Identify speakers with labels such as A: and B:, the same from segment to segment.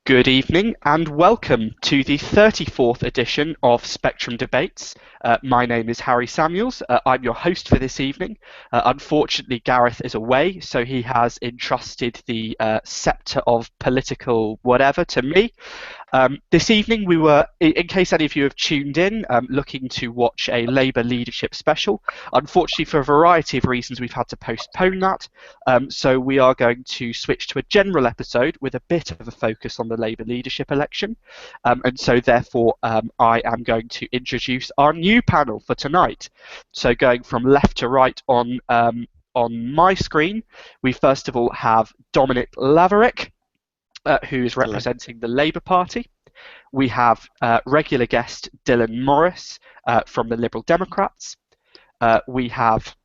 A: Good evening and welcome to the 34th edition of Spectrum Debates. My name is Harry Samuels. I'm your host for this evening. Unfortunately, Gareth is away, so he has entrusted the sceptre of political whatever to me. This evening we were, in case any of you have tuned in, looking to watch a Labour leadership special. Unfortunately, for a variety of reasons, we've had to postpone that. So we are going to switch to a general episode with a bit of a focus on the Labour leadership election. And so therefore, I am going to introduce our new panel for tonight. So going from left to right on my screen, we first of all have Dominic Laverick, who is representing the Labour Party. We have regular guest Dylan Morris from the Liberal Democrats. We have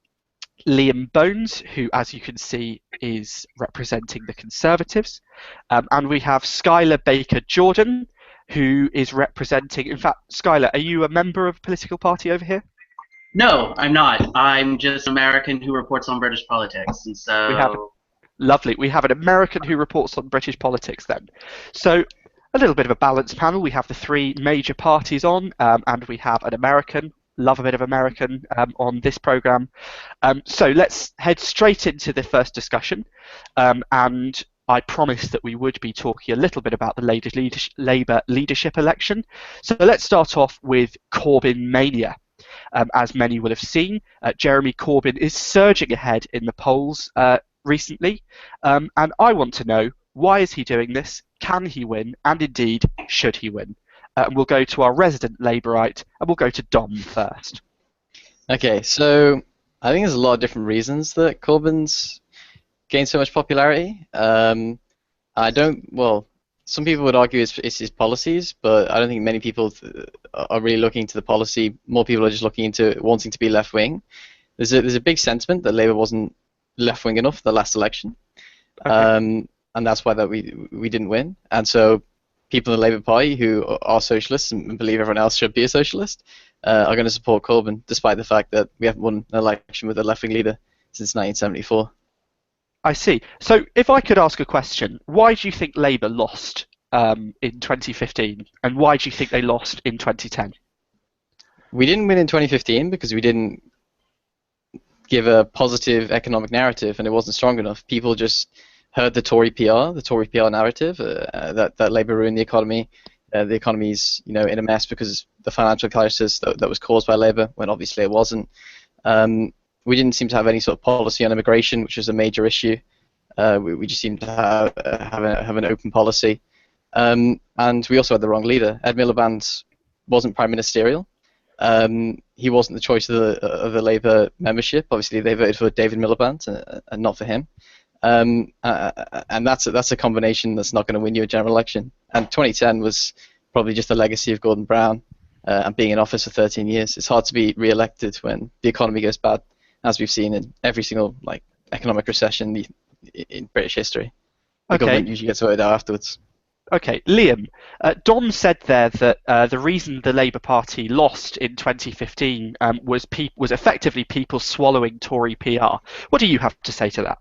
A: Liam Bones, who, as you can see, is representing the Conservatives. And we have Skylar Baker-Jordan, who is representing... In fact, Skylar, are you a member of a political party over here?
B: No, I'm not. I'm just an American who reports on British politics, and so...
A: Lovely. We have an American who reports on British politics then. So a little bit of a balanced panel. We have the three major parties on, and we have an American, love a bit of American, on this programme. So let's head straight into the first discussion. And I promised that we would be talking a little bit about the Labour leadership election. So let's start off with Corbyn mania. As many will have seen, Jeremy Corbyn is surging ahead in the polls recently, and I want to know, why is he doing this? Can he win? And indeed, should he win? And we'll go to our resident Labourite, and we'll go to Dom first.
C: Okay, so I think there's a lot of different reasons that Corbyn's gained so much popularity. Some people would argue it's his policies, but I don't think many people are really looking into the policy. More people are just looking into wanting to be left-wing. There's a big sentiment that Labour wasn't left-wing enough the last election, and that's why that we didn't win. And so people in the Labour Party who are socialists and believe everyone else should be a socialist are going to support Corbyn, despite the fact that we haven't won an election with a left-wing leader since 1974.
A: I see. So if I could ask a question, why do you think Labour lost in 2015, and why do you think they lost in 2010?
C: We didn't win in 2015 because we didn't give a positive economic narrative, and it wasn't strong enough. People just heard the Tory PR narrative that Labour ruined the economy. The economy's in a mess because of the financial crisis that was caused by Labour, when obviously it wasn't. We didn't seem to have any sort of policy on immigration, which was a major issue. We just seemed to have an open policy, and we also had the wrong leader. Ed Miliband wasn't prime ministerial. He wasn't the choice of the Labour membership. Obviously, they voted for David Miliband and not for him. And that's a combination that's not going to win you a general election. And 2010 was probably just a legacy of Gordon Brown and being in office for 13 years. It's hard to be re-elected when the economy goes bad, as we've seen in every single economic recession in British history. The government usually gets voted out afterwards.
A: Okay, Liam, Dom said there that the reason the Labour Party lost in 2015 was effectively people swallowing Tory PR. What do you have to say to that?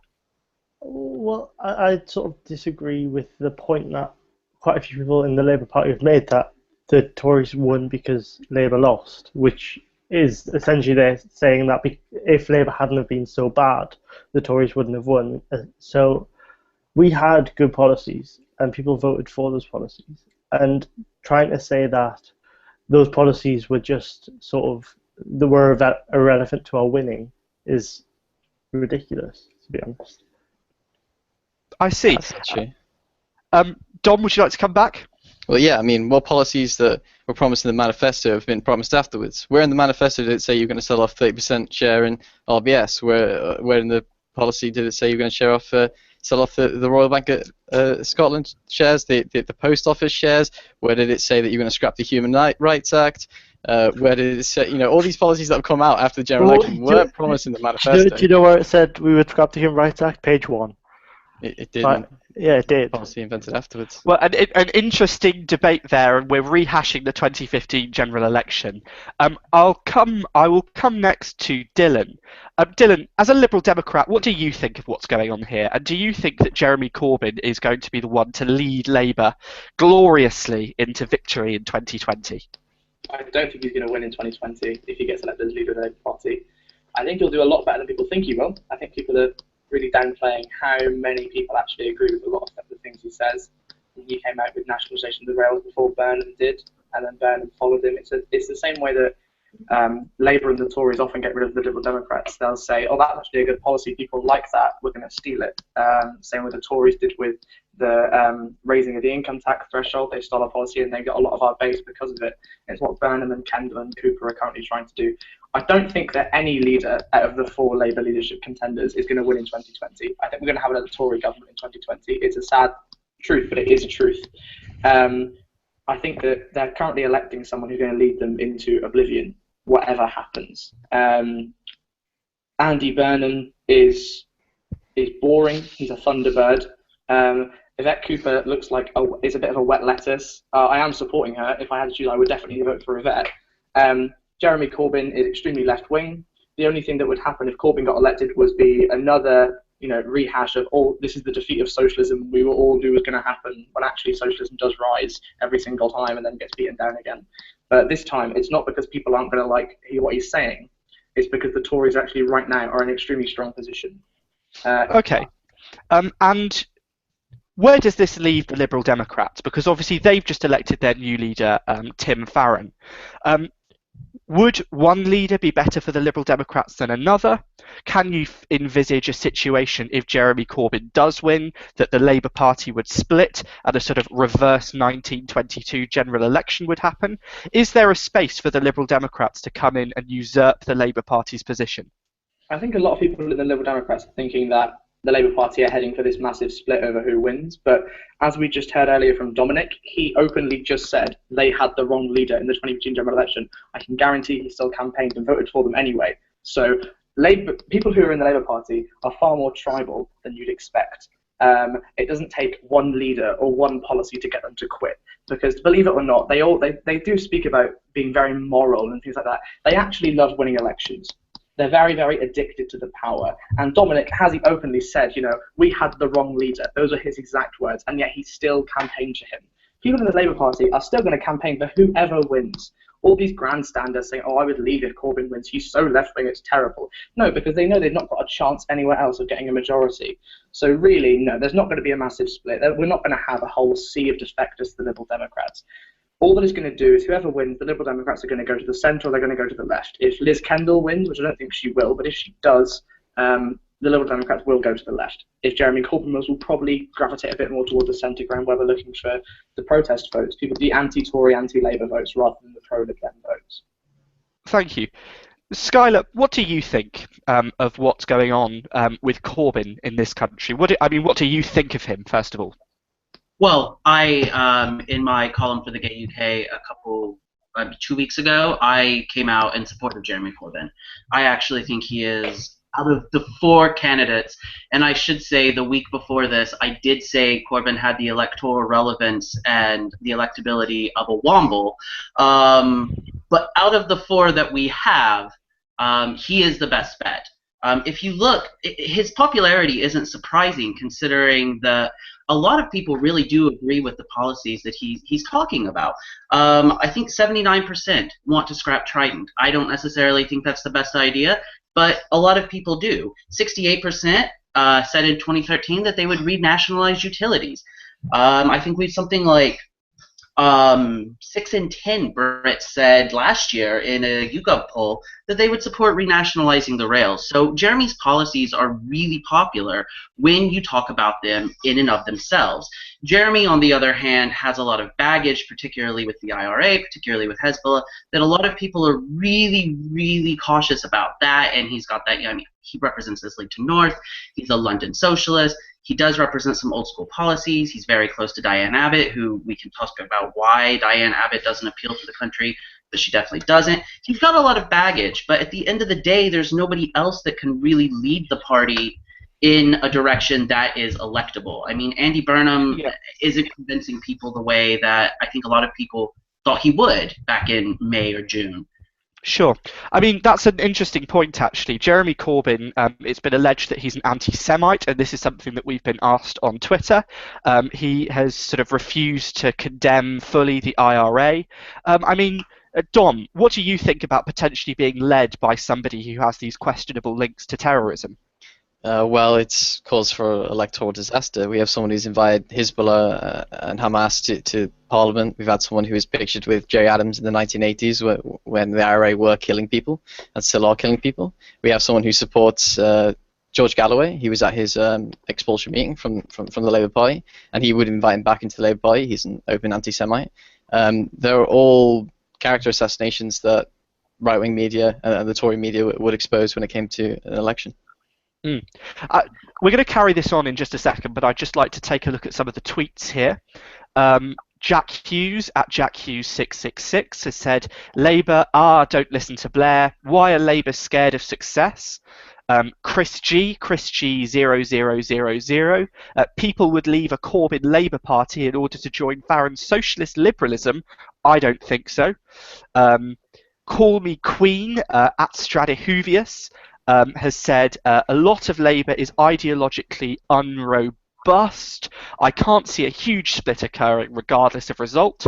D: Well, I sort of disagree with the point that quite a few people in the Labour Party have made, that the Tories won because Labour lost, which is essentially they're saying that if Labour hadn't have been so bad, the Tories wouldn't have won. So we had good policies, and people voted for those policies. And trying to say that those policies were just irrelevant to our winning is ridiculous, to be honest.
A: I see.
C: That's true.
A: Dom, would you like to come back?
C: Well, yeah, I mean, what policies that were promised in the manifesto have been promised afterwards? Where in the manifesto did it say you're going to sell off 30% share in RBS? Where in the policy did it say you're going to sell off the Royal Bank of Scotland shares, the Post Office shares? Where did it say that you're going to scrap the Human Rights Act? Where did it say, all these policies that have come out after the general election weren't promised in the manifesto?
D: Do you know where it said we would scrap the Human Rights Act? Page 1.
C: It didn't.
D: Yeah, it did.
C: Policy invented afterwards.
A: Well, an interesting debate there, and we're rehashing the 2015 general election. I will come next to Dylan. Dylan, as a Liberal Democrat, what do you think of what's going on here? And do you think that Jeremy Corbyn is going to be the one to lead Labour gloriously into victory in 2020?
E: I don't think he's going to win in 2020 if he gets elected as leader of the Labour Party. I think he'll do a lot better than people think he will. I think people are really downplaying how many people actually agree with a lot of the things he says. He came out with nationalisation of the rails before Burnham did, and then Burnham followed him. It's the same way that Labour and the Tories often get rid of the Liberal Democrats. They'll say, oh, that's actually a good policy, people like that, we're going to steal it. Same with the Tories did with the raising of the income tax threshold. They stole our policy and they got a lot of our base because of it. It's what Burnham and Kendall and Cooper are currently trying to do. I don't think that any leader out of the 4 Labour leadership contenders is going to win in 2020. I think we're going to have another Tory government in 2020. It's a sad truth, but it is a truth. I think that they're currently electing someone who's going to lead them into oblivion, whatever happens. Andy Burnham is boring. He's a Thunderbird. Yvette Cooper looks like is a bit of a wet lettuce. I am supporting her. If I had to choose, I would definitely vote for Yvette. Jeremy Corbyn is extremely left-wing. The only thing that would happen if Corbyn got elected was be another, rehash of this is the defeat of socialism. We will all do what's going to happen when actually socialism does rise every single time and then gets beaten down again. But this time, it's not because people aren't going to like what he's saying. It's because the Tories actually right now are in an extremely strong position.
A: Okay. And where does this leave the Liberal Democrats? Because obviously they've just elected their new leader, Tim Farron. Would one leader be better for the Liberal Democrats than another? Can you envisage a situation if Jeremy Corbyn does win that the Labour Party would split and a sort of reverse 1922 general election would happen? Is there a space for the Liberal Democrats to come in and usurp the Labour Party's position?
E: I think a lot of people in the Liberal Democrats are thinking that the Labour Party are heading for this massive split over who wins, but as we just heard earlier from Dominic, he openly just said they had the wrong leader in the 2015 general election. I can guarantee he still campaigned and voted for them anyway. So people who are in the Labour Party are far more tribal than you'd expect. It doesn't take one leader or one policy to get them to quit, because believe it or not, they do speak about being very moral and things like that. They actually love winning elections. They're very, very addicted to the power. And Dominic has openly said, we had the wrong leader. Those are his exact words, and yet he still campaigned to him. People in the Labour Party are still going to campaign for whoever wins. All these grandstanders saying, I would leave if Corbyn wins. He's so left-wing, it's terrible. No, because they know they've not got a chance anywhere else of getting a majority. So really, no, there's not going to be a massive split. We're not going to have a whole sea of defectors to the Liberal Democrats. All that it's going to do is whoever wins, the Liberal Democrats are going to go to the centre or they're going to go to the left. If Liz Kendall wins, which I don't think she will, but if she does, the Liberal Democrats will go to the left. If Jeremy Corbyn wins, will probably gravitate a bit more towards the centre ground where we're looking for the protest votes, the anti-Tory, anti-Labour votes rather than the pro-Lib Dem votes.
A: Thank you. Skylar, what do you think of what's going on with Corbyn in this country? What do you think of him, first of all?
B: Well, I, in my column for the Gay UK 2 weeks ago, I came out in support of Jeremy Corbyn. I actually think he is, out of the 4 candidates, and I should say the week before this, I did say Corbyn had the electoral relevance and the electability of a Womble. But out of the 4 that we have, he is the best bet. If you look, his popularity isn't surprising considering that a lot of people really do agree with the policies that he's talking about. I think 79% want to scrap Trident. I don't necessarily think that's the best idea, but a lot of people do. 68% said in 2013 that they would renationalize utilities. I think we've something like 6 in 10 Brits said last year in a YouGov poll that they would support renationalizing the rails. So Jeremy's policies are really popular when you talk about them in and of themselves. Jeremy, on the other hand, has a lot of baggage, particularly with the IRA, particularly with Hezbollah, that a lot of people are really, really cautious about that. And he's got that, he represents Islington North. He's a London socialist. He does represent some old school policies. He's very close to Diane Abbott, who we can talk about why Diane Abbott doesn't appeal to the country, but she definitely doesn't. He's got a lot of baggage, but at the end of the day, there's nobody else that can really lead the party in a direction that is electable. I mean, Andy Burnham
A: Yeah.
B: isn't convincing people the way that I think a lot of people thought he would back in May or June.
A: Sure. I mean, that's an interesting point, actually. Jeremy Corbyn, it's been alleged that he's an anti-Semite, and this is something that we've been asked on Twitter. He has sort of refused to condemn fully the IRA. I mean, Dom, what do you think about potentially being led by somebody who has these questionable links to terrorism?
C: Well, it's cause for electoral disaster. We have someone who's invited Hezbollah and Hamas to Parliament. We've had someone who was pictured with Jay Adams in the 1980s when the IRA were killing people and still are killing people. We have someone who supports George Galloway. He was at his expulsion meeting from the Labour Party, and he would invite him back into the Labour Party. He's an open anti-Semite. They're all character assassinations that right-wing media and the Tory media would expose when it came to an election.
A: We're going to carry this on in just a second, but I'd just like to take a look at some of the tweets here. Jack Hughes at Jack Hughes 666 has said, Labour, don't listen to Blair. Why are Labour scared of success? Chris G 0000. People would leave a Corbyn Labour Party in order to join Farron's socialist liberalism. I don't think so. Call Me Queen at Stradihuvius has said a lot of Labour is ideologically unrobust. I can't see a huge split occurring regardless of result.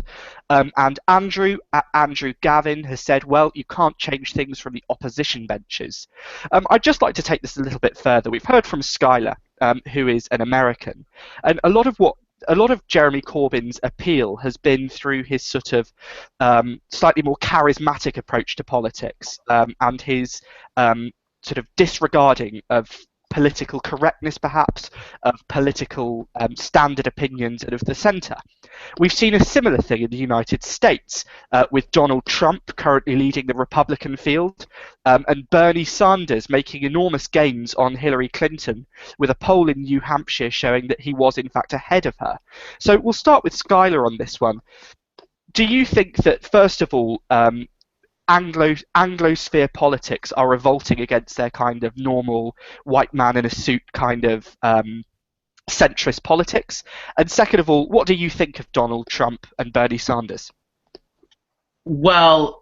A: And Andrew at Andrew Gavin has said, well, you can't change things from the opposition benches. I'd just like to take this a little bit further. We've heard from Skylar, who is an American, and a lot of Jeremy Corbyn's appeal has been through his sort of slightly more charismatic approach to politics and his sort of disregarding of political correctness, perhaps, of political standard opinions and of the centre. We've seen a similar thing in the United States with Donald Trump currently leading the Republican field and Bernie Sanders making enormous gains on Hillary Clinton with a poll in New Hampshire showing that he was in fact ahead of her. So we'll start with Skylar on this one. Do you think that, first of all, Anglosphere politics are revolting against their kind of normal white man in a suit kind of centrist politics? And second of all, what do you think of Donald Trump and Bernie Sanders?
B: Well,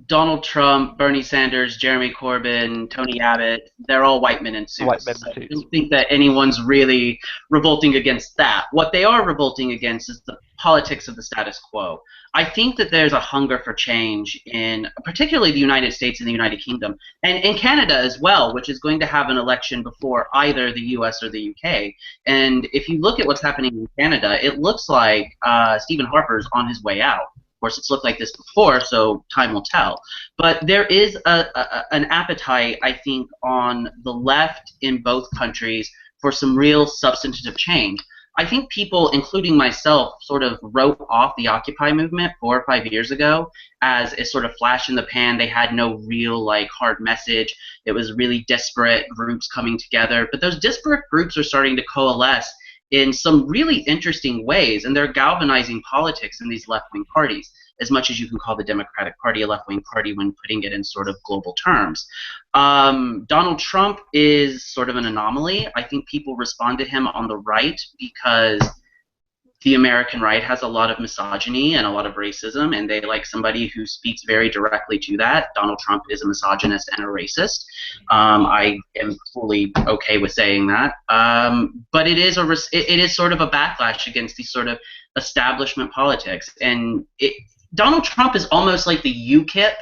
B: Donald Trump, Bernie Sanders, Jeremy Corbyn, Tony Abbott, they're all white men in suits.
A: White men in suits.
B: I don't think that anyone's really revolting against that. What they are revolting against is the politics of the status quo. I think that there's a hunger for change in particularly the United States and the United Kingdom, and in Canada as well, which is going to have an election before either the US or the UK. And if you look at what's happening in Canada, it looks like Stephen Harper's on his way out. Of course, it's looked like this before, so time will tell. But there is an appetite, I think, on the left in both countries for some real substantive change. I think people, including myself, sort of wrote off the Occupy movement 4 or 5 years ago as a sort of flash in the pan. They had no real, like, hard message. It was really disparate groups coming together. But those disparate groups are starting to coalesce in some really interesting ways, and they're galvanizing politics in these left-wing parties, as much as you can call the Democratic Party a left-wing party when putting it in sort of global terms. Donald Trump is sort of an anomaly. I think people respond to him on the right because the American right has a lot of misogyny and a lot of racism, and they like somebody who speaks very directly to that. Donald Trump is a misogynist and a racist. I am fully okay with saying that. But it is sort of a backlash against these sort of establishment politics. And Donald Trump is almost like the UKIP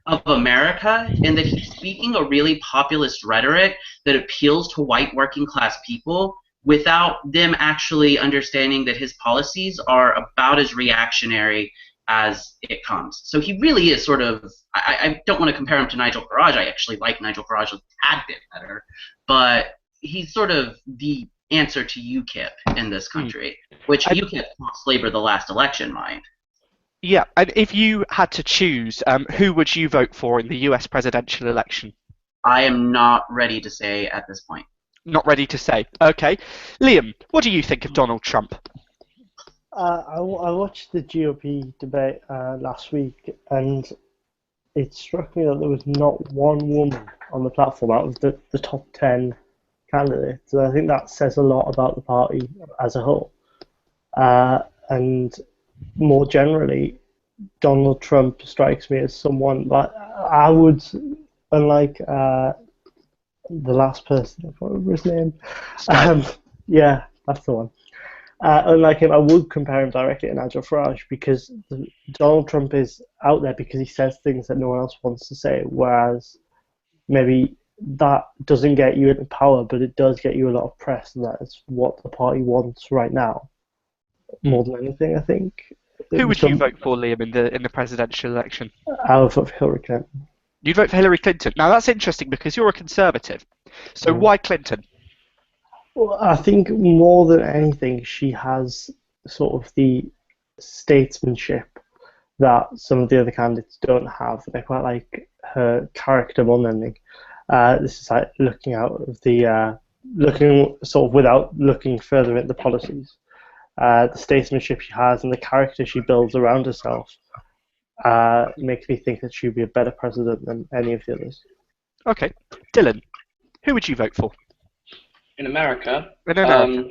B: of America in that he's speaking a really populist rhetoric that appeals to white working class people without them actually understanding that his policies are about as reactionary as it comes. So he really is sort of, I don't want to compare him to Nigel Farage. I actually like Nigel Farage a tad bit better, but he's sort of the answer to UKIP in this country, which UKIP cost Labour the last election, mind.
A: Yeah, and if you had to choose, who would you vote for in the US presidential election?
B: I am not ready to say at this point.
A: Not ready to say. Okay. Liam, what do you think of Donald Trump?
D: I watched the GOP debate last week, and it struck me that there was not one woman on the platform out of the top 10 candidates. And I think that says a lot about the party as a whole. And more generally, Donald Trump strikes me as someone that I would, unlike the last person, I can't remember his name. Yeah, that's the one. Unlike him, I would compare him directly to Nigel Farage because Donald Trump is out there because he says things that no one else wants to say, whereas maybe that doesn't get you into power, but it does get you a lot of press, and that is what the party wants right now, more than anything, I think.
A: Who would you vote for, Liam, in the presidential election?
D: I would vote for Hillary Clinton.
A: You'd vote for Hillary Clinton. Now that's interesting because you're a conservative. So why Clinton?
D: Well, I think more than anything, she has sort of the statesmanship that some of the other candidates don't have. I quite like her character more than anything. This is like looking out of the looking sort of without looking further at the policies. The statesmanship she has and the character she builds around herself makes me think that she'd be a better president than any of the others.
A: Okay. Dylan, who would you vote for?
E: In America?
A: In America.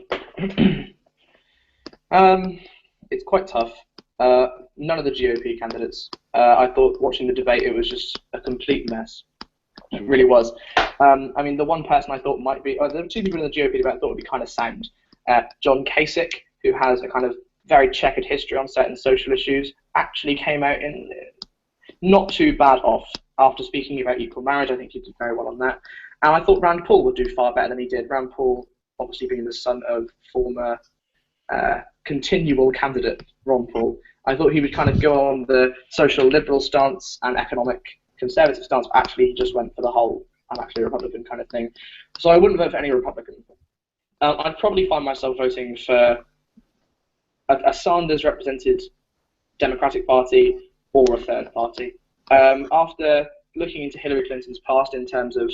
E: It's quite tough. None of the GOP candidates. I thought watching the debate it was just a complete mess. It really was. I mean, the one person I thought might be, there were two people in the GOP debate I thought would be kind of sound. John Kasich, who has a kind of very checkered history on certain social issues, actually came out in not too bad off after speaking about equal marriage. I think he did very well on that. And I thought Rand Paul would do far better than he did. Rand Paul, obviously being the son of former continual candidate Ron Paul, I thought he would kind of go on the social liberal stance and economic conservative stance, but actually he just went for the whole I'm actually a Republican kind of thing. So I wouldn't vote for any Republican. I'd probably find myself voting for a Sanders-represented Democratic Party or a third party. After looking into Hillary Clinton's past in terms of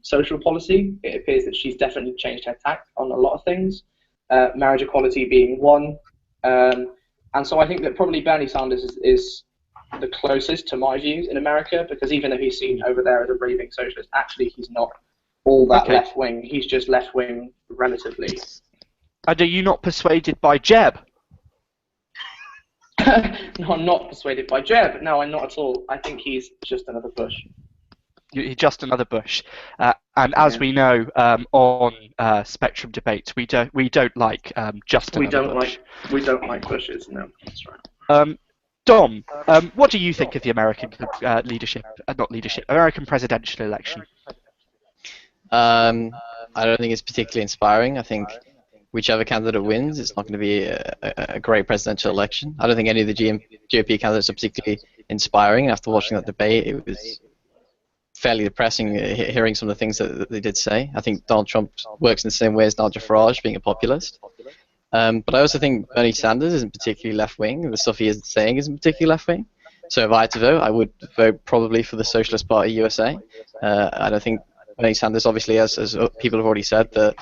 E: social policy, it appears that she's definitely changed her tack on a lot of things, marriage equality being one. And so I think that probably Bernie Sanders is the closest to my views in America, because even though he's seen over there as a raving socialist, actually he's not all that left-wing. He's just left-wing relatively.
A: And are you not persuaded by Jeb?
E: No, I'm not persuaded by Jeb. No, I'm not at all. I think he's just another Bush.
A: He's just another Bush. And as we know, on Spectrum debates, we don't like just another Bush.
E: We don't like Bushes. No, that's right.
A: Dom, what do you think of the American American presidential election?
C: I don't think it's particularly inspiring. I think whichever candidate wins, it's not going to be a great presidential election. I don't think any of the GOP candidates are particularly inspiring. After watching that debate, it was fairly depressing hearing some of the things that they did say. I think Donald Trump works in the same way as Nigel Farage, being a populist. But I also think Bernie Sanders isn't particularly left-wing. The stuff he is saying isn't particularly left-wing. So if I had to vote, I would vote probably for the Socialist Party USA. I don't think Bernie Sanders, obviously, as people have already said, that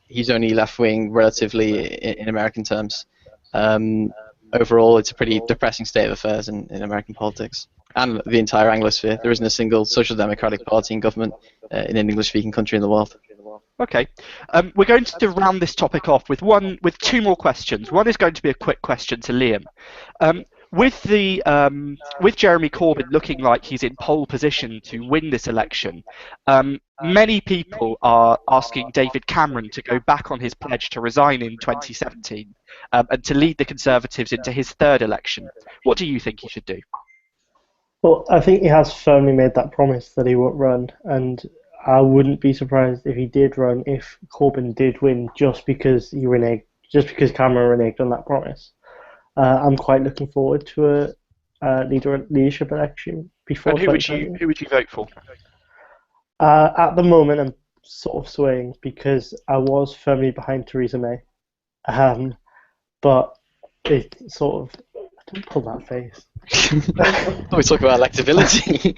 C: he's only left-wing relatively in American terms. Overall, it's a pretty depressing state of affairs in American politics and the entire Anglosphere. There isn't a single social democratic party in government in an English-speaking country in the world.
A: Okay, we're going to round this topic off with two more questions. One is going to be a quick question to Liam. With Jeremy Corbyn looking like he's in pole position to win this election, many people are asking David Cameron to go back on his pledge to resign in 2017 and to lead the Conservatives into his third election. What do you think he should do?
D: Well, I think he has firmly made that promise that he won't run, and I wouldn't be surprised if he did run if Corbyn did win, just because Cameron reneged on that promise. I'm quite looking forward to a leadership election before.
A: And who would you vote for?
D: At the moment, I'm sort of swaying because I was firmly behind Theresa May, but it sort of. Don't pull that face.
C: We talk about electability.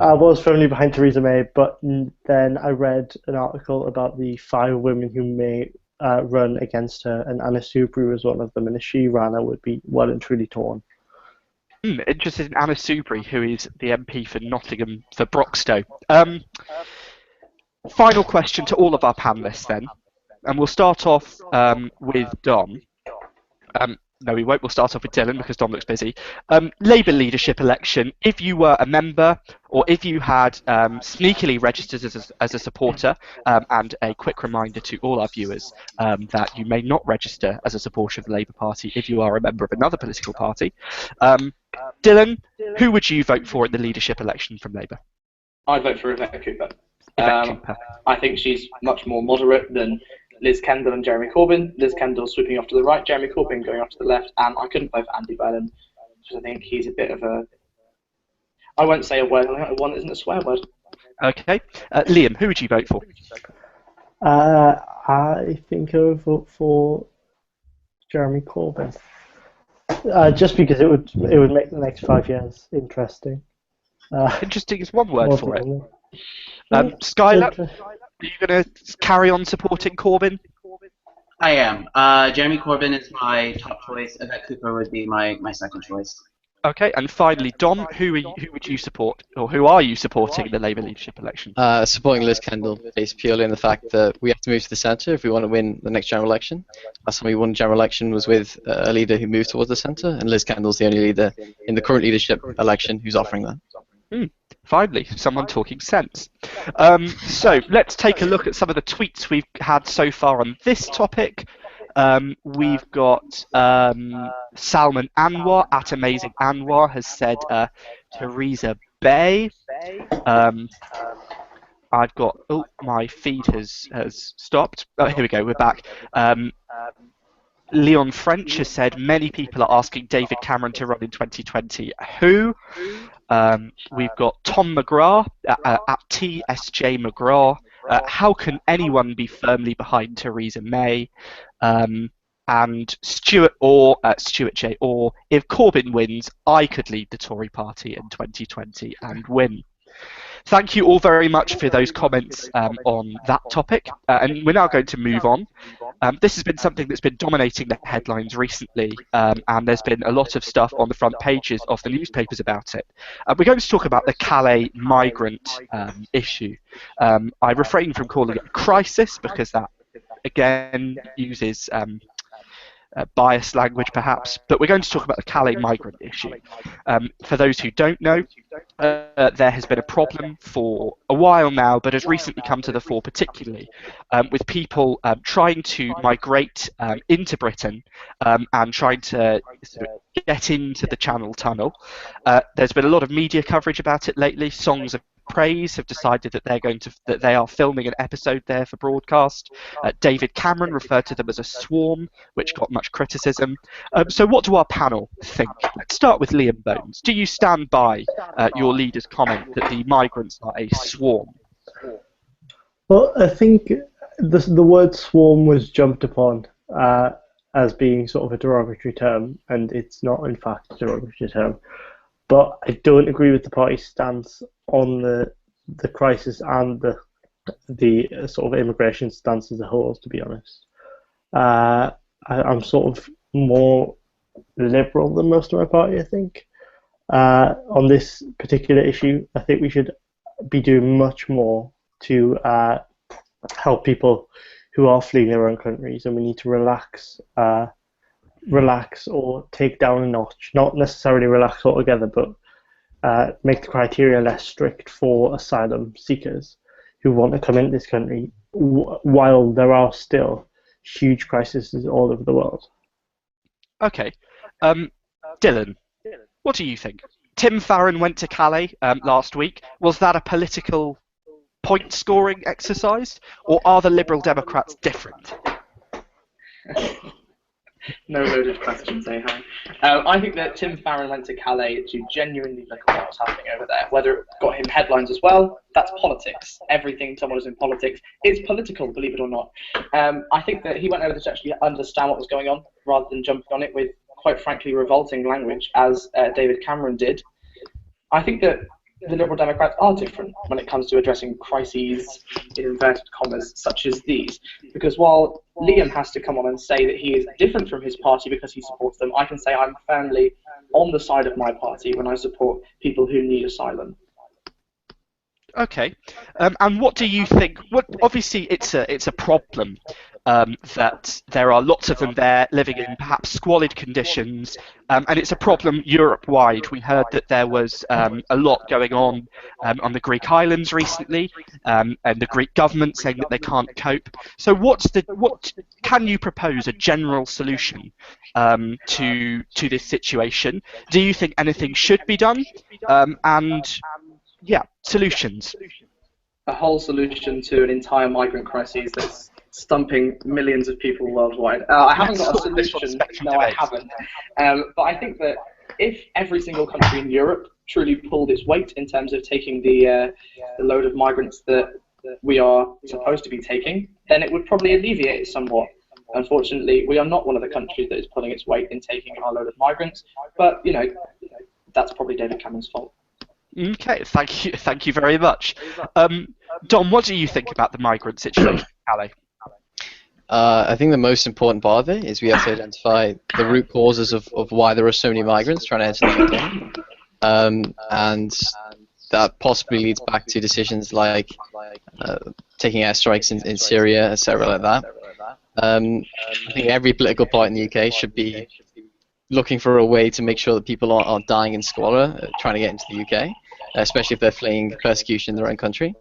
D: I was firmly behind Theresa May, but then I read an article about the 5 women who may run against her, and Anna Soubry was one of them, and if she ran, I would be well and truly torn.
A: Interested in Anna Soubry, who is the MP for Nottingham for Broxtowe. Final question to all of our panellists then, and we'll start off with Dom. No, we won't. We'll start off with Dylan because Dom looks busy. Labour leadership election. If you were a member, or if you had sneakily registered as a supporter, and a quick reminder to all our viewers that you may not register as a supporter of the Labour Party if you are a member of another political party. Dylan, who would you vote for in the leadership election from Labour?
E: I'd vote for Rebecca Cooper.
A: Yvette Cooper.
E: I think she's much more moderate than Liz Kendall and Jeremy Corbyn. Liz Kendall sweeping off to the right, Jeremy Corbyn going off to the left, and I couldn't vote for Andy Burnham because I think he's a bit of a... I won't say a word, one that isn't a swear word.
A: Okay. Liam, who would you vote for?
D: I think I would vote for Jeremy Corbyn. Just because it would make the next 5 years interesting.
A: Interesting is one word for it.
D: It.
A: Skylar, are you going to carry on supporting Corbyn?
B: I am. Jeremy Corbyn is my top choice. Yvette Cooper would be my second choice.
A: Okay, and finally, Dom, who would you support, or who are you supporting in the Labour leadership election?
C: Supporting Liz Kendall, based purely on the fact that we have to move to the centre if we want to win the next general election. Last time we won the general election was with a leader who moved towards the centre, and Liz Kendall's the only leader in the current leadership election who's offering that.
A: Finally, someone talking sense. So let's take a look at some of the tweets we've had so far on this topic. We've got Salman Anwar at Amazing Anwar has said Theresa Bay. I've got my feed has stopped. Oh, here we go. We're back. Leon French has said many people are asking David Cameron to run in 2020. Who? We've got Tom McGrath at TSJ McGrath. How can anyone be firmly behind Theresa May? And Stuart J. Or if Corbyn wins, I could lead the Tory party in 2020 and win. Thank you all very much for those comments on that topic. And we're now going to move on. This has been something that's been dominating the headlines recently, and there's been a lot of stuff on the front pages of the newspapers about it. We're going to talk about the Calais migrant issue. I refrain from calling it a crisis because that, again, uses biased language perhaps, but we're going to talk about the Calais migrant issue. For those who don't know, there has been a problem for a while now, but has recently come to the fore particularly with people trying to migrate into Britain and trying to sort of get into the Channel Tunnel. There's been a lot of media coverage about it lately. Songs of Praise have decided that they are filming an episode there for broadcast. David Cameron referred to them as a swarm, which got much criticism. So what do our panel think? Let's start with Liam Bones. Do you stand by your leader's comment that the migrants are a swarm?
D: Well, I think the word swarm was jumped upon as being sort of a derogatory term, and it's not in fact a derogatory term. But I don't agree with the party's stance on the crisis and the sort of immigration stance as a whole, to be honest. I'm sort of more liberal than most of my party, I think. On this particular issue, I think we should be doing much more to help people who are fleeing their own countries, and we need to relax or take down a notch. Not necessarily relax altogether, but make the criteria less strict for asylum seekers who want to come into this country while there are still huge crises all over the world.
A: Okay. Dylan, what do you think? Tim Farron went to Calais last week. Was that a political point-scoring exercise, or are the Liberal Democrats different?
E: No loaded questions, eh, Harry? I think that Tim Farron went to Calais to genuinely look at what was happening over there. Whether it got him headlines as well, that's politics. Everything someone is in politics is political, believe it or not. I think that he went over to actually understand what was going on, rather than jumping on it with, quite frankly, revolting language, as David Cameron did. I think that the Liberal Democrats are different when it comes to addressing crises, in inverted commas, such as these. Because while Liam has to come on and say that he is different from his party because he supports them, I can say I'm firmly on the side of my party when I support people who need asylum.
A: Okay, and what do you think? Obviously, it's a problem that there are lots of them there living in perhaps squalid conditions, and it's a problem Europe-wide. We heard that there was a lot going on the Greek islands recently, and the Greek government saying that they can't cope. So, what can you propose a general solution to this situation? Do you think anything should be done? And yeah, solutions.
E: A whole solution to an entire migrant crisis that's stumping millions of people worldwide. I haven't got a solution. No, I haven't. But I think that if every single country in Europe truly pulled its weight in terms of taking the load of migrants that we are supposed to be taking, then it would probably alleviate it somewhat. Unfortunately, we are not one of the countries that is pulling its weight in taking our load of migrants. But that's probably David Cameron's fault.
A: Okay, thank you very much. Dom, what do you think about the migrant situation in Calais?
C: I think the most important part of it is we have to identify the root causes of why there are so many migrants trying to enter the UK. And that possibly leads back to decisions like taking airstrikes in Syria, etc., like that. I think every political party in the UK should be looking for a way to make sure that people aren't dying in squalor, trying to get into the UK, especially if they're fleeing persecution in their own country.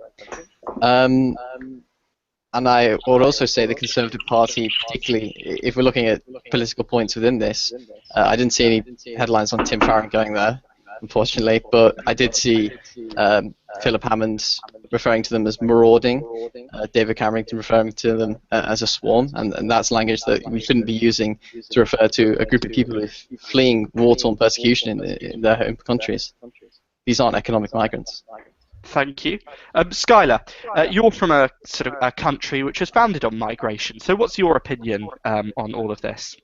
C: And I would also say the Conservative Party, particularly if we're looking at political points within this, I didn't see any headlines on Tim Farron going there, unfortunately, but I did see Philip Hammond referring to them as marauding, David Cameron referring to them as a swarm, and that's language that we shouldn't be using to refer to a group of people fleeing war-torn persecution in their home countries. These aren't economic migrants.
A: Thank you. Skylar, you're from a sort of a country which was founded on migration, so what's your opinion on all of this?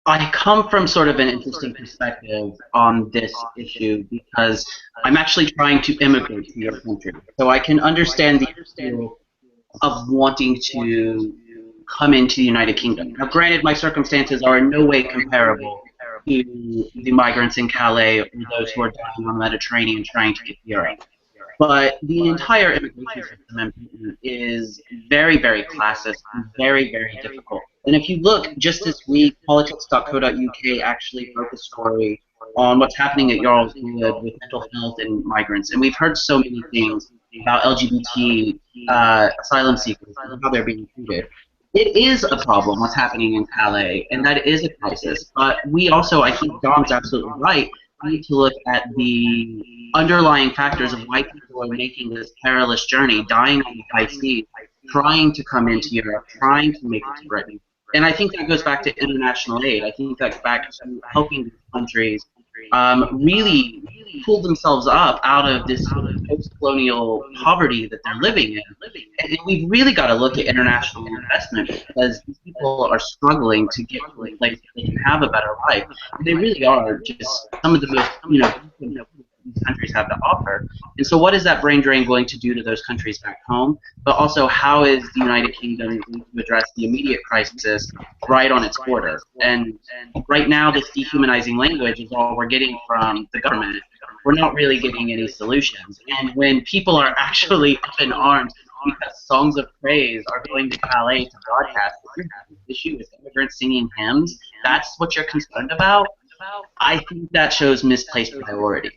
B: I come from sort of an interesting perspective on this issue because I'm actually trying to immigrate to your country. So I can understand the issue of wanting to come into the United Kingdom. Now, granted, my circumstances are in no way comparable to the migrants in Calais or those who are dying on the Mediterranean trying to get to Europe. But the entire immigration system is very, very classist and very, very difficult. And if you look, just this week, politics.co.uk actually broke a story on what's happening at Yarl's Wood with mental health and migrants. And we've heard so many things about LGBT asylum seekers and how they're being treated. It is a problem what's happening in Calais, and that is a crisis. But we also, I think Dom's absolutely right, need to look at the underlying factors of why people are making this perilous journey, dying on the high seas, trying to come into Europe, trying to make it to Britain. And I think that goes back to international aid. I think that's back to helping these countries really pull themselves up out of this sort of post-colonial poverty that they're living in. And we've really got to look at international investment because these people are struggling to get to a place where they can have a better life. And they really are just some of the most, these countries have to offer. And so what is that brain drain going to do to those countries back home? But also, how is the United Kingdom going to address the immediate crisis right on its border? And right now, this dehumanizing language is all we're getting from the government. We're not really getting any solutions. And when people are actually up in arms because songs of praise are going to Calais to broadcast, this issue with immigrants singing hymns, that's what you're concerned about? I think that shows misplaced priorities.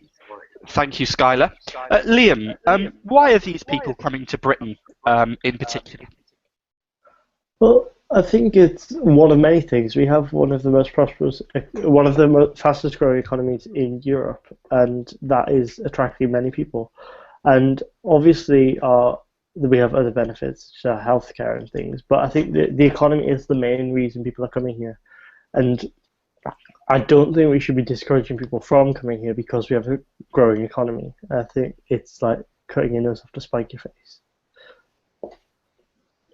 A: Thank you, Skylar. Liam, why are these people coming to Britain in particular?
D: Well, I think it's one of many things. We have one of the most prosperous, one of the fastest growing economies in Europe, and that is attracting many people. And obviously, we have other benefits, such as healthcare and things, but I think the economy is the main reason people are coming here. And I don't think we should be discouraging people from coming here because we have a growing economy. I think it's like cutting your nose off to spike your face.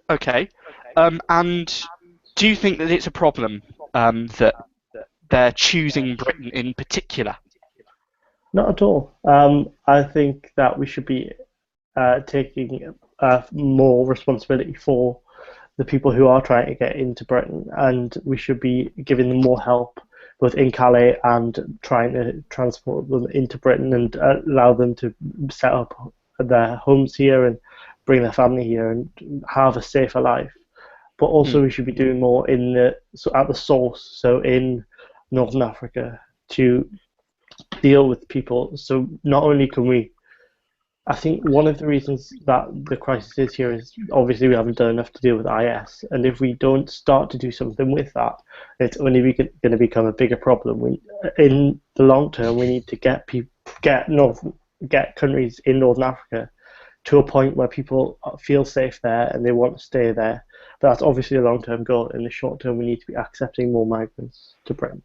A: Okay. And do you think that it's a problem that they're choosing Britain in particular?
D: Not at all. I think that we should be taking more responsibility for the people who are trying to get into Britain, and we should be giving them more help both in Calais and trying to transport them into Britain and allow them to set up their homes here and bring their family here and have a safer life. But also we should be doing more at the source, so in Northern Africa, to deal with people. So not only can we, I think one of the reasons that the crisis is here is obviously we haven't done enough to deal with IS, and if we don't start to do something with that, it's only going to become a bigger problem. In the long term, we need to get countries in Northern Africa to a point where people feel safe there and they want to stay there. But that's obviously a long-term goal. In the short term, we need to be accepting more migrants to Britain.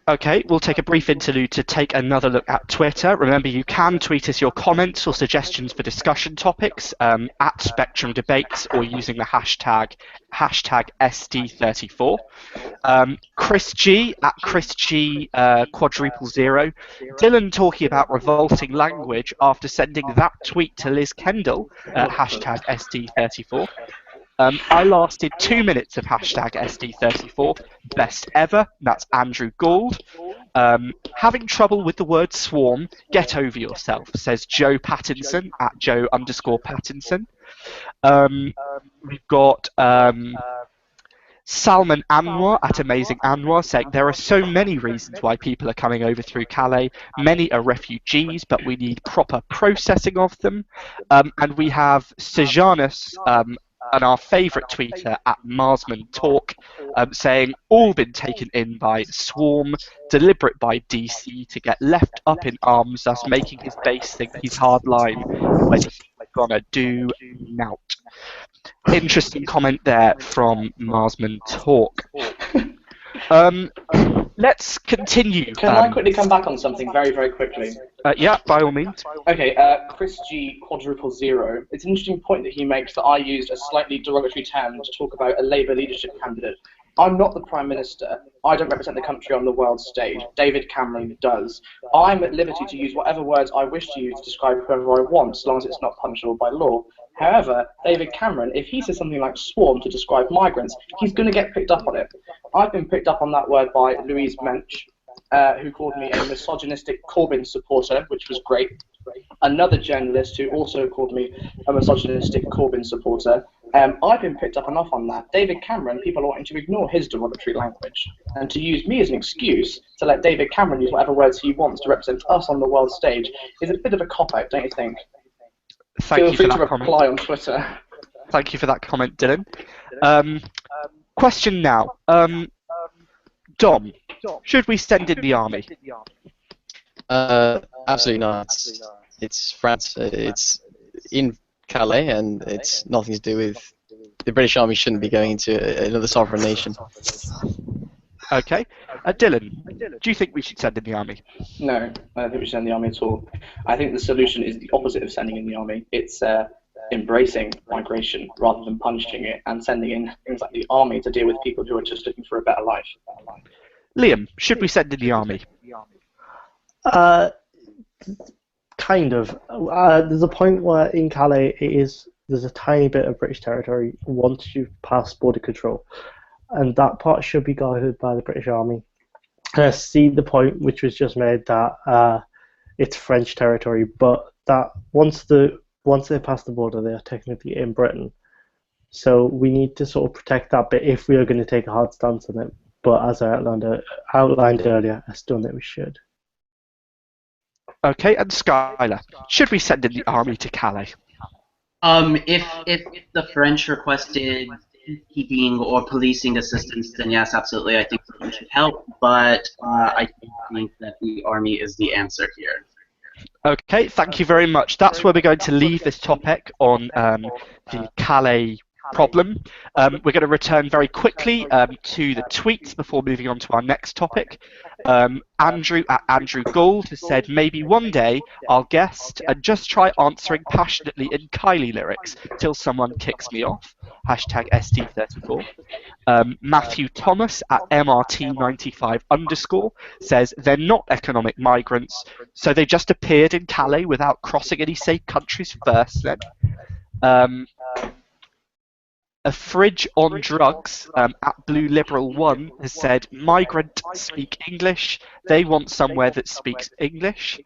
A: Okay, we'll take a brief interlude to take another look at Twitter. Remember, you can tweet us your comments or suggestions for discussion topics at Spectrum Debates or using the hashtag SD34. Chris G at Chris G quadruple zero. Dylan talking about revolting language after sending that tweet to Liz Kendall hashtag SD34. I lasted 2 minutes of hashtag SD34, best ever. That's Andrew Gould. Having trouble with the word swarm, get over yourself, says Joe Pattinson at Joe_Pattinson. We've got Salman Anwar at Amazing Anwar saying there are so many reasons why people are coming over through Calais. Many are refugees, but we need proper processing of them. And we have Sejanus and our favourite tweeter at Marsman Talk saying all been taken in by swarm, deliberate by DC to get left up in arms, thus making his base think he's hardline when he's gonna do nout. Interesting comment there from Marsman Talk. Let's continue.
E: Can I quickly come back on something very, very quickly?
A: Yeah, by all means.
E: Okay, Chris G quadruple zero. It's an interesting point that he makes that I used a slightly derogatory term to talk about a Labour leadership candidate. I'm not the Prime Minister. I don't represent the country on the world stage. David Cameron does. I'm at liberty to use whatever words I wish to use to describe whoever I want, as long as it's not punishable by law. However, David Cameron, if he says something like swarm to describe migrants, he's going to get picked up on it. I've been picked up on that word by Louise Mensch, who called me a misogynistic Corbyn supporter, which was great. Another journalist who also called me a misogynistic Corbyn supporter. I've been picked up enough on that. David Cameron, people are wanting to ignore his derogatory language and to use me as an excuse to let David Cameron use whatever words he wants to represent us on the world stage is a bit of a cop-out, don't you think? Feel free to reply on Twitter.
A: Thank you for that comment, Dylan. Question now. Dom, should we send in the army?
C: Absolutely not. It's France. It's in Calais, and it's nothing to do with the British Army. Shouldn't be going into another sovereign nation.
A: Okay, Dylan, do you think we should send in the army?
E: No, I don't think we should send the army at all. I think the solution is the opposite of sending in the army. It's embracing migration rather than punishing it and sending in things like the army to deal with people who are just looking for a better life.
A: Liam, should we send in the army?
D: Kind of. There's a point where in Calais there's a tiny bit of British territory once you pass border control, and that part should be guarded by the British Army. And I see the point which was just made that it's French territory, but that once they pass the border, they are technically in Britain. So we need to sort of protect that bit if we are going to take a hard stance on it. But as I outlined earlier, I still think we should.
A: Okay, and Skylar, should we send in the army to Calais?
B: If the French requested peacekeeping or policing assistance, then yes, absolutely, I think we should help. But I don't think that the army is the answer here.
A: Okay, thank you very much. That's where we're going to leave this topic on the Calais problem. We're going to return very quickly to the tweets before moving on to our next topic. Andrew at Andrew Gould has said, maybe one day I'll guest and just try answering passionately in Kylie lyrics till someone kicks me off. Hashtag ST34. Matthew Thomas at MRT95_ says they're not economic migrants, so they just appeared in Calais without crossing any safe countries first then. A fridge on drugs at Blue Liberal 1 has said, migrant speak English. They want somewhere that speaks English.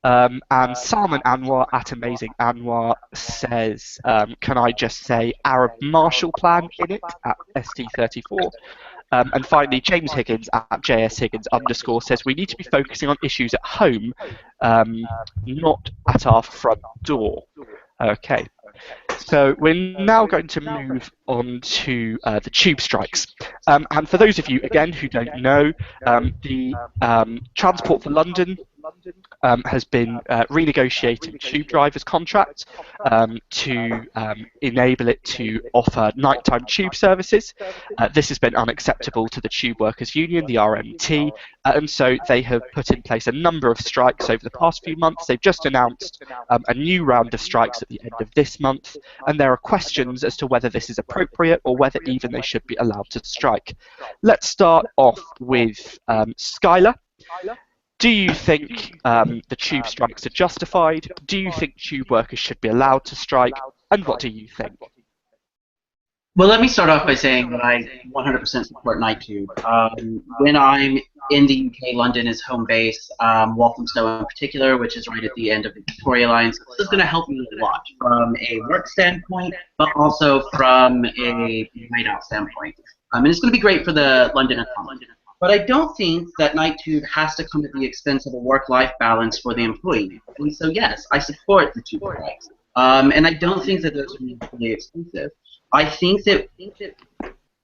A: And Salman Anwar at Amazing Anwar says, can I just say Arab Marshall Plan in it at ST34? And finally, James Higgins at JS Higgins _ says, we need to be focusing on issues at home, not at our front door. Okay. So we're now going to move on to the tube strikes. And for those of you, again, who don't know, the Transport for London has been renegotiating tube drivers' contracts to enable it to offer nighttime tube services. This has been unacceptable to the Tube Workers Union, the RMT, and so they have put in place a number of strikes over the past few months. They've just announced a new round of strikes at the end of this month, and there are questions as to whether this is appropriate or whether even they should be allowed to strike. Let's start off with Skylar. Do you think the tube strikes are justified? Do you think tube workers should be allowed to strike? And what do you think?
B: Well, let me start off by saying that I 100% support night tube. When I'm in the UK, London is home base, Walthamstow in particular, which is right at the end of the Victoria line. So this is going to help me a lot from a work standpoint, but also from a night out standpoint. And it's going to be great for the London economy. But I don't think that night tube has to come at the expense of a work-life balance for the employee. And so yes, I support the tube strikes. And I don't think that those are mutually exclusive. I think that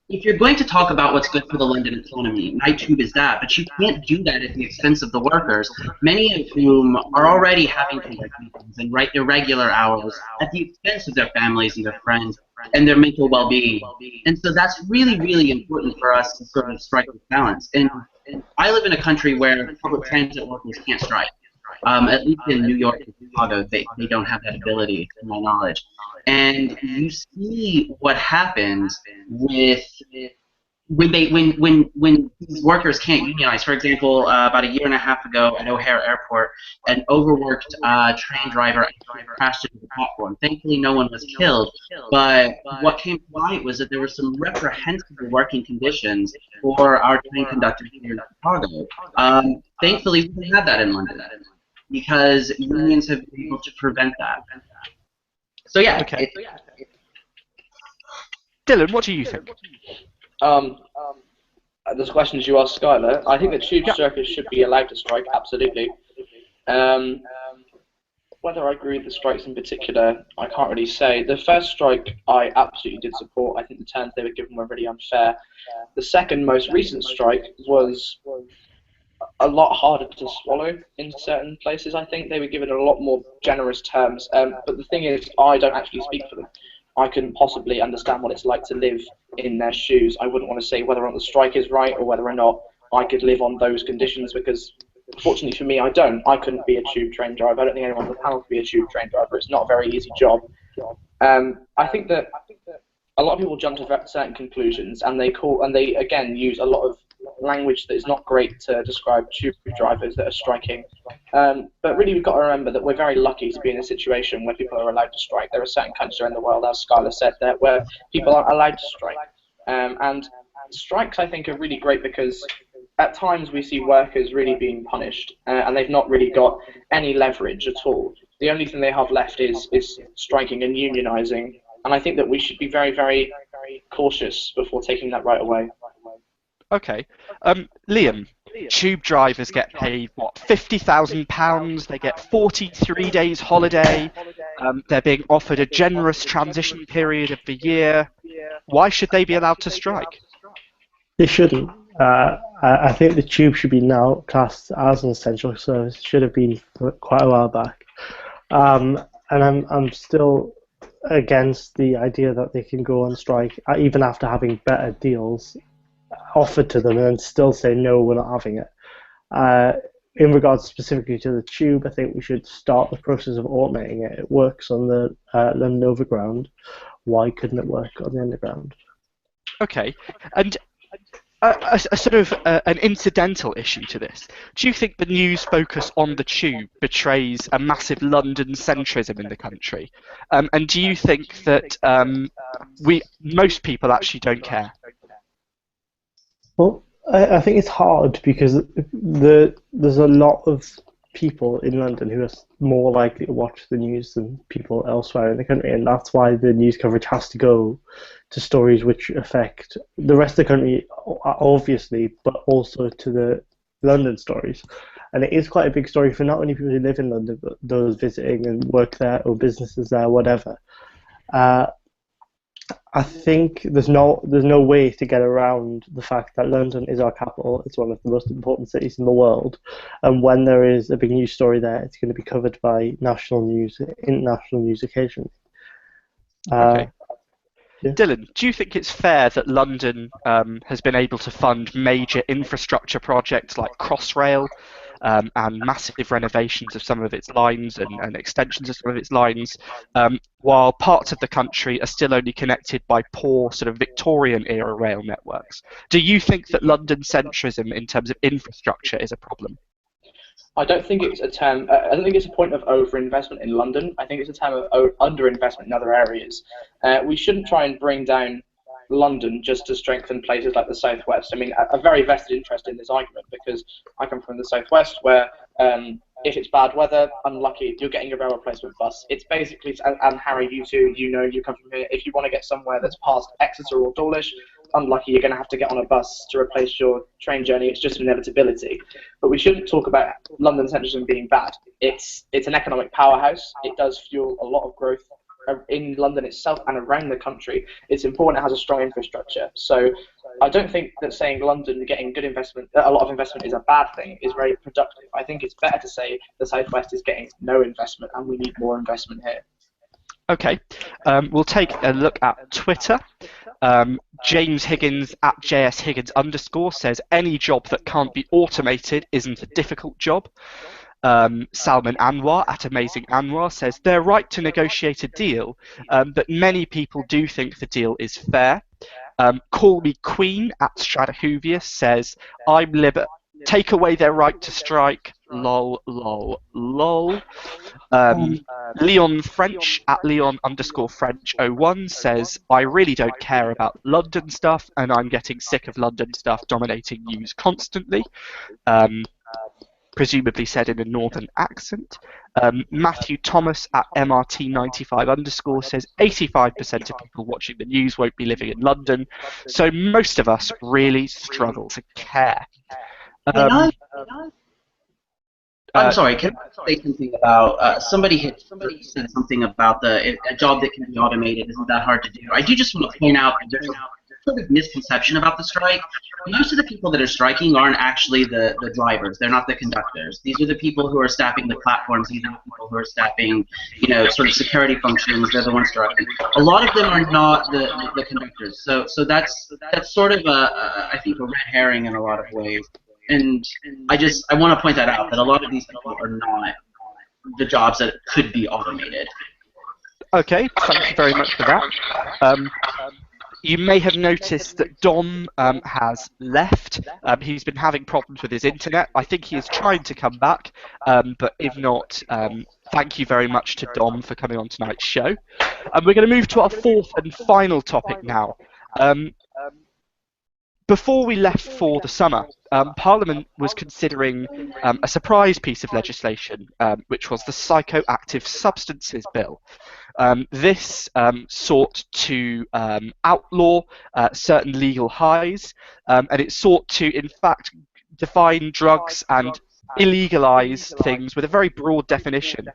B: if you're going to talk about what's good for the London economy, night tube is that, but you can't do that at the expense of the workers, many of whom are already having to work weekends and write irregular hours at the expense of their families and their friends and their mental well-being. And so that's really, really important for us to sort of strike this balance. And I live in a country where public transit workers can't strike. At least in New York and Chicago, they don't have that ability, to my knowledge. And you see what happens with when these workers can't unionize. For example, about a year and a half ago at O'Hare Airport, an overworked train driver crashed into the platform. Thankfully, no one was killed. But what came to light was that there were some reprehensible working conditions for our train conductors here in Chicago. Thankfully, we don't have that in London, because unions have been able to prevent that. So yeah.
A: Okay. Dylan, what do you think?
E: There's questions you asked Skylar. I think the tube strikers should be allowed to strike, absolutely. Whether I agree with the strikes in particular, I can't really say. The first strike I absolutely did support. I think the terms they were given were really unfair. The second most recent strike was a lot harder to swallow in certain places. I think they were given a lot more generous terms. But the thing is, I don't actually speak for them. I couldn't possibly understand what it's like to live in their shoes. I wouldn't want to say whether or not the strike is right or whether or not I could live on those conditions, because fortunately for me, I don't. I couldn't be a tube train driver. I don't think anyone on the panel could be a tube train driver. It's not a very easy job. I think that a lot of people jump to certain conclusions, and they again use a lot of language that is not great to describe tube drivers that are striking. But really, we've got to remember that we're very lucky to be in a situation where people are allowed to strike. There are certain countries around the world, as Skylar said, where people aren't allowed to strike. And strikes, I think, are really great because at times we see workers really being punished, and they've not really got any leverage at all. The only thing they have left is striking and unionizing. And I think that we should be very, very cautious before taking that right away.
A: Okay. Liam, tube drivers get paid, what, £50,000? They get 43 days holiday. They're being offered a generous transition period of the year. Why should they be allowed to strike?
D: They shouldn't. I think the tube should be now classed as an essential service. It should have been for quite a while back. And I'm still against the idea that they can go on strike even after having better deals offered to them and still say no, we're not having it. In regards specifically to the tube, I think we should start the process of automating it. It works on the London Overground. Why couldn't it work on the Underground?
A: Okay, and a sort of an incidental issue to this. Do you think the news focus on the tube betrays a massive London centrism in the country? And do you think that most people actually don't care?
D: Well, I think it's hard because there's a lot of people in London who are more likely to watch the news than people elsewhere in the country, and that's why the news coverage has to go to stories which affect the rest of the country, obviously, but also to the London stories. And it is quite a big story for not only people who live in London, but those visiting and work there or businesses there, whatever. I think there's no way to get around the fact that London is our capital. It's one of the most important cities in the world, and when there is a big news story there, it's going to be covered by national news, international news occasionally.
A: Okay.
D: Yeah.
A: Dylan, do you think it's fair that London has been able to fund major infrastructure projects like Crossrail and massive renovations of some of its lines and extensions of some of its lines, while parts of the country are still only connected by poor sort of Victorian-era rail networks? Do you think that London centrism in terms of infrastructure is a problem?
E: I don't think it's a term. I don't think it's a point of overinvestment in London. I think it's a term of underinvestment in other areas. We shouldn't try and bring down London just to strengthen places like the Southwest. I mean, a very vested interest in this argument because I come from the Southwest, where if it's bad weather, unlucky, you're getting a rail replacement bus. It's basically, and Harry, you too, you come from here. If you want to get somewhere that's past Exeter or Dawlish, unlucky, you're going to have to get on a bus to replace your train journey. It's just an inevitability. But we shouldn't talk about London centrism being bad. It's an economic powerhouse. It does fuel a lot of growth in London itself and around the country. It's important it has a strong infrastructure. So I don't think that saying London getting good investment, a lot of investment, is a bad thing, is very productive. I think it's better to say the Southwest is getting no investment and we need more investment here.
A: Okay, we'll take a look at Twitter. James Higgins at JS Higgins_ says any job that can't be automated isn't a difficult job. Salman Anwar at Amazing Anwar says they're right to negotiate a deal, but many people do think the deal is fair. Call Me Queen at Stratahuvius says I'm liber. Take away their right to strike. Lol, lol, lol. Leon French at Leon_French01 says I really don't care about London stuff, and I'm getting sick of London stuff dominating news constantly. Presumably said in a northern accent. Matthew Thomas at MRT95_ says 85% of people watching the news won't be living in London, so most of us really struggle to care.
B: I'm sorry, can I say something about, somebody had said something about a job that can be automated isn't that hard to do. I do just want to point out that there's a sort of misconception about the strike. Most of the people that are striking aren't actually the drivers. They're not the conductors. These are the people who are staffing the platforms. These are the people who are staffing, sort of security functions. They're the ones striking. A lot of them are not the conductors. So that's sort of I think a red herring in a lot of ways. And I want to point that out, that a lot of these people are not the jobs that could be automated.
A: Okay, thank you very much for that. You may have noticed that Dom has left. He's been having problems with his internet. I think he is trying to come back, but if not, thank you very much to Dom for coming on tonight's show. And we're going to move to our fourth and final topic now. Before we left for the summer, Parliament was considering a surprise piece of legislation, which was the Psychoactive Substances Bill. This sought to outlaw certain legal highs, and it sought to, in fact, define drugs and illegalize things with a very broad definition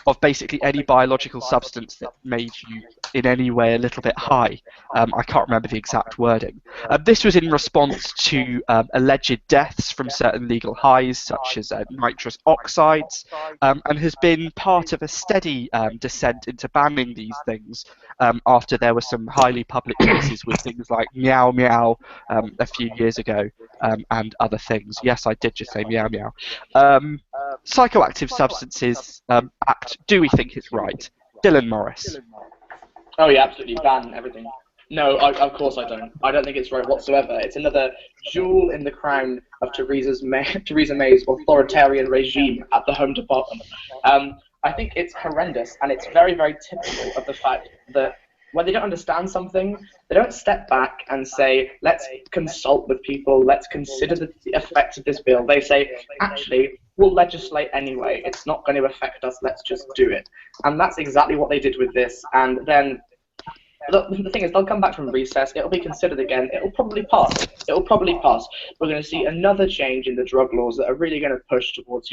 A: of basically any biological substance that made you in any way a little bit high. I can't remember the exact wording. This was in response to alleged deaths from certain legal highs, such as nitrous oxides, and has been part of a steady descent into banning these things after there were some highly public cases with things like Meow Meow a few years ago and other things. Yes, I did just say Meow Meow. Psychoactive Substances Act, do we think it's right? Dylan Morris.
E: Oh yeah, absolutely. Ban everything. No, of course I don't. I don't think it's right whatsoever. It's another jewel in the crown of Theresa May's authoritarian regime at the Home Department. I think it's horrendous, and it's very, very typical of the fact that when they don't understand something, they don't step back and say, let's consult with people, let's consider the effects of this bill. They say, actually, we'll legislate anyway. It's not going to affect us. Let's just do it. And that's exactly what they did with this. And then the thing is, they'll come back from recess, it'll be considered again, it'll probably pass. It'll probably pass. We're going to see another change in the drug laws that are really going to push towards,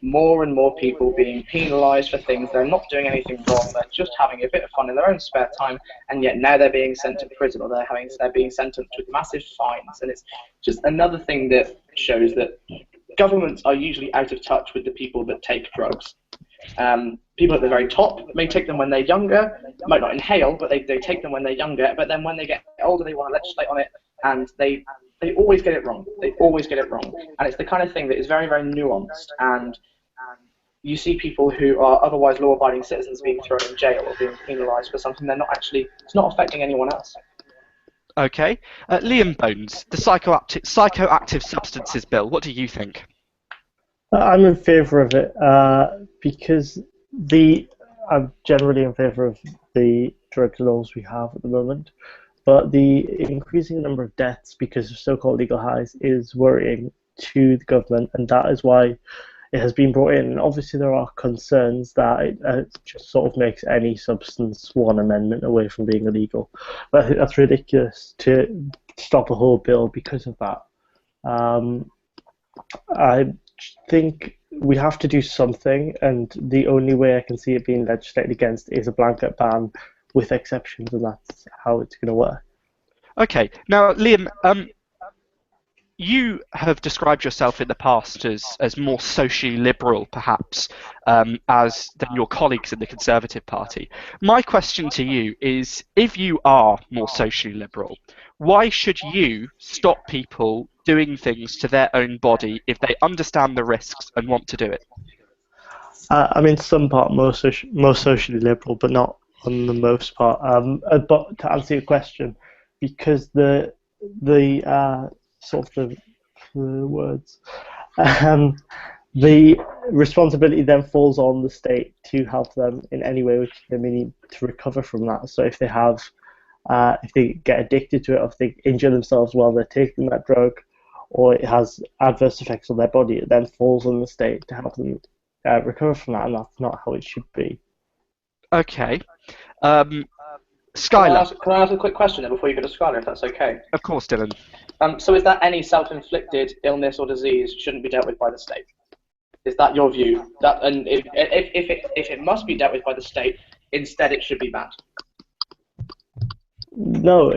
E: more and more people being penalised for things they're not doing anything wrong, they're just having a bit of fun in their own spare time, and yet now they're being sent to prison, or they're being sentenced with massive fines. And it's just another thing that shows that governments are usually out of touch with the people that take drugs. People at the very top may take them when they're younger, might not inhale, but they take them when they're younger, but then when they get older they want to legislate on it, and they always get it wrong. They always get it wrong. And it's the kind of thing that is very, very nuanced, and you see people who are otherwise law-abiding citizens being thrown in jail or being penalised for something they're not actually, it's not affecting anyone else.
A: Okay. Liam Bones, the psychoactive substances bill, what do you think?
D: I'm in favour of it because I'm generally in favour of the drug laws we have at the moment, but the increasing number of deaths because of so-called legal highs is worrying to the government, and that is why it has been brought in. And obviously there are concerns that it just sort of makes any substance one amendment away from being illegal. But I think that's ridiculous to stop a whole bill because of that. I think we have to do something, and the only way I can see it being legislated against is a blanket ban with exceptions, and that's how it's going to work.
A: Okay. Now, Liam, you have described yourself in the past as more socially liberal, perhaps, than your colleagues in the Conservative Party. My question to you is, if you are more socially liberal, why should you stop people doing things to their own body if they understand the risks and want to do it?
D: I'm in some part more socially liberal, but not on the most part. But to answer your question, because the responsibility then falls on the state to help them in any way which they may need to recover from that. So if they get addicted to it, or if they injure themselves while they're taking that drug, or it has adverse effects on their body, it then falls on the state to help them recover from that, and that's not how it should be.
A: Okay. Skylar.
E: Can I ask a quick question before you go to Skylar, if that's okay?
A: Of course, Dylan.
E: So is that any self-inflicted illness or disease shouldn't be dealt with by the state? Is that your view? And if it must be dealt with by the state, instead it should be banned?
D: No,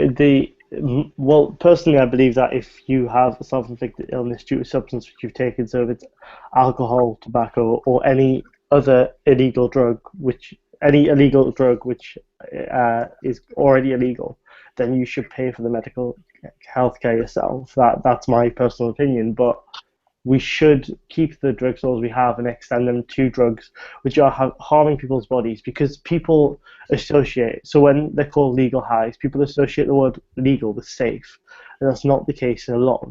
D: well, personally, I believe that if you have a self-inflicted illness due to substance which you've taken, so if it's alcohol, tobacco, or any other illegal drug which is already illegal, then you should pay for the medical healthcare yourself. That's my personal opinion, but we should keep the drug laws we have and extend them to drugs which are harming people's bodies, because people associate, so when they're called legal highs, people associate the word legal with safe, and that's not the case in a lot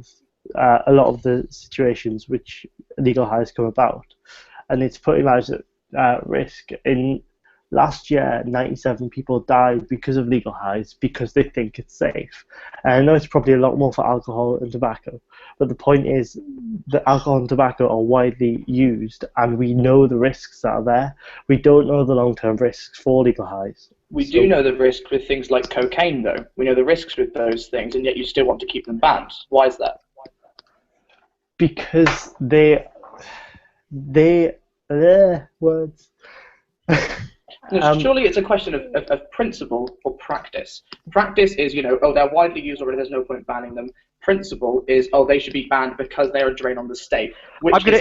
D: of the situations which legal highs come about, and it's putting lives at risk. In last year, 97 people died because of legal highs because they think it's safe. And I know it's probably a lot more for alcohol and tobacco, but the point is that alcohol and tobacco are widely used, and we know the risks that are there. We don't know the long-term risks for legal highs.
E: We do know the risk with things like cocaine, though. We know the risks with those things, and yet you still want to keep them banned. Why is that?
D: Because words.
E: No, surely it's a question of principle or practice. Practice is, they're widely used already, there's no point banning them. Principle is, they should be banned because they're a drain on the state.
A: I'm going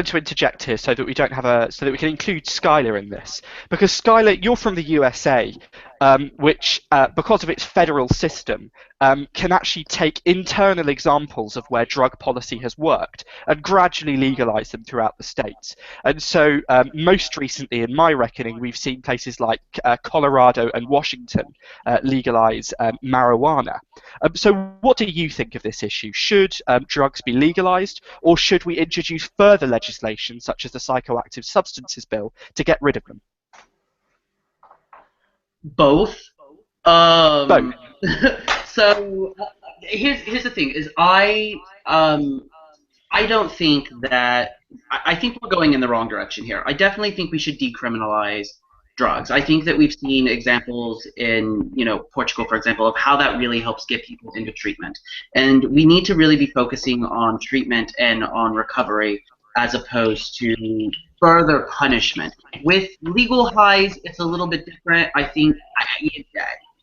A: to interject here so that we don't have so that we can include Skylar in this, because Skylar, you're from the USA. which, because of its federal system, can actually take internal examples of where drug policy has worked and gradually legalise them throughout the states. And so most recently, in my reckoning, we've seen places like Colorado and Washington legalise marijuana. So what do you think of this issue? Should drugs be legalised, or should we introduce further legislation, such as the Psychoactive Substances Bill, to get rid of them?
B: Both.
A: Both.
B: So here's the thing: is I don't think that I think we're going in the wrong direction here. I definitely think we should decriminalize drugs. I think that we've seen examples in Portugal, for example, of how that really helps get people into treatment, and we need to really be focusing on treatment and on recovery as opposed to further punishment. With legal highs, it's a little bit different. I think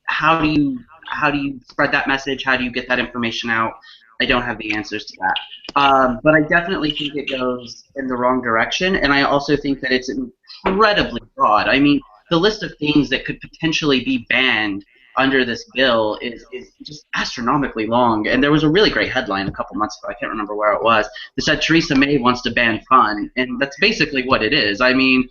B: how do you spread that message? How do you get that information out? I don't have the answers to that. But I definitely think it goes in the wrong direction, and I also think that it's incredibly broad. I mean, the list of things that could potentially be banned under this bill is just astronomically long. And there was a really great headline a couple months ago, I can't remember where it was, that said Theresa May wants to ban fun, and that's basically what it is. I mean,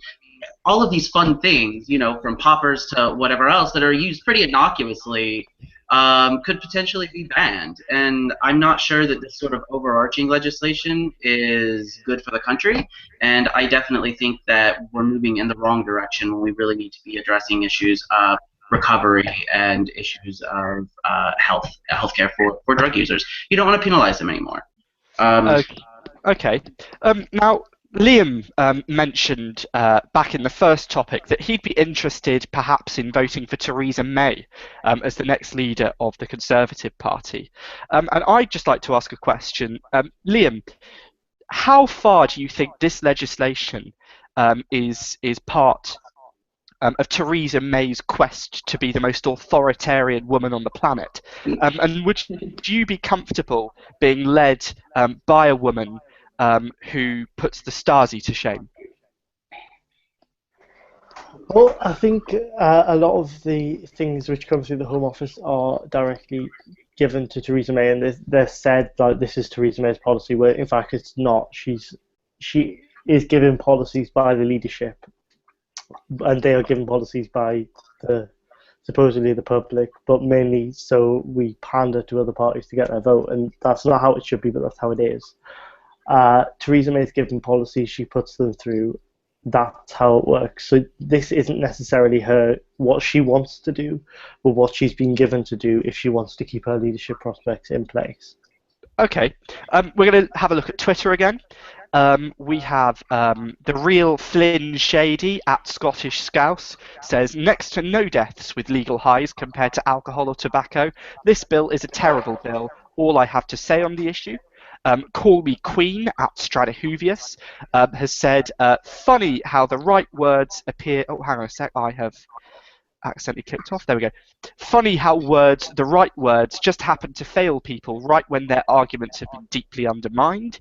B: all of these fun things, from poppers to whatever else that are used pretty innocuously, could potentially be banned. And I'm not sure that this sort of overarching legislation is good for the country, and I definitely think that we're moving in the wrong direction when we really need to be addressing issues of recovery and issues of healthcare for drug users. You don't want to penalize them anymore.
A: Okay. Now, Liam mentioned back in the first topic that he'd be interested perhaps in voting for Theresa May as the next leader of the Conservative Party. And I'd just like to ask a question. Liam, how far do you think this legislation is part of Theresa May's quest to be the most authoritarian woman on the planet? And would you be comfortable being led by a woman who puts the Stasi to shame?
D: Well, I think a lot of the things which come through the Home Office are directly given to Theresa May, and they're said like this is Theresa May's policy, where in fact it's not. She is given policies by the leadership, and they are given policies by supposedly the public, but mainly so we pander to other parties to get their vote, and that's not how it should be, but that's how it is. Theresa May is given policies, she puts them through. That's how it works. So this isn't necessarily what she wants to do, but what she's been given to do if she wants to keep her leadership prospects in place.
A: Okay, we're going to have a look at Twitter again. We have the real Flynn Shady at Scottish Scouse says, next to no deaths with legal highs compared to alcohol or tobacco, this bill is a terrible bill. All I have to say on the issue. Call Me Queen at Stratahuvius has said, funny how the right words appear. Oh, hang on a sec. I have accidentally clicked off. There we go. Funny how the right words just happen to fail people right when their arguments have been deeply undermined.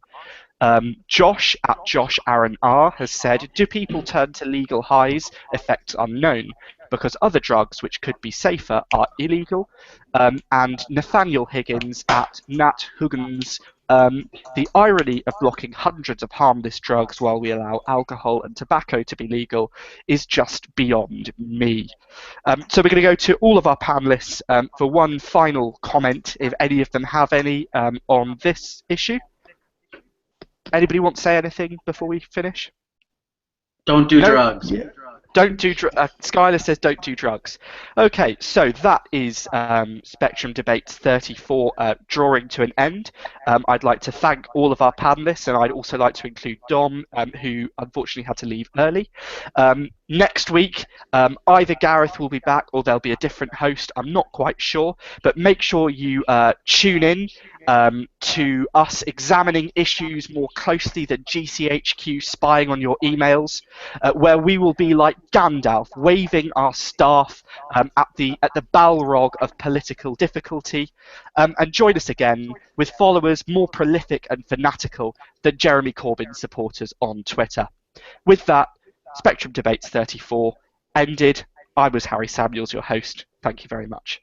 A: Josh at Josh Aaron R has said, do people turn to legal highs? Effects unknown, because other drugs which could be safer are illegal. And Nathaniel Higgins at Nat Huggins, the irony of blocking hundreds of harmless drugs while we allow alcohol and tobacco to be legal is just beyond me. So we're going to go to all of our panelists for one final comment, if any of them have any, on this issue. Anybody want to say anything before we finish?
B: Don't do drugs.
D: Yeah.
A: Don't do Skylar says don't do drugs. Okay, so that is Spectrum Debates 34 drawing to an end. I'd like to thank all of our panelists, and I'd also like to include Dom, who unfortunately had to leave early. Next week, either Gareth will be back or there'll be a different host. I'm not quite sure, but make sure you tune in to us examining issues more closely than GCHQ spying on your emails, where we will be like Gandalf, waving our staff at the Balrog of political difficulty, and join us again with followers more prolific and fanatical than Jeremy Corbyn supporters on Twitter. With that, Spectrum Debates 34 ended. I was Harry Samuels, your host. Thank you very much.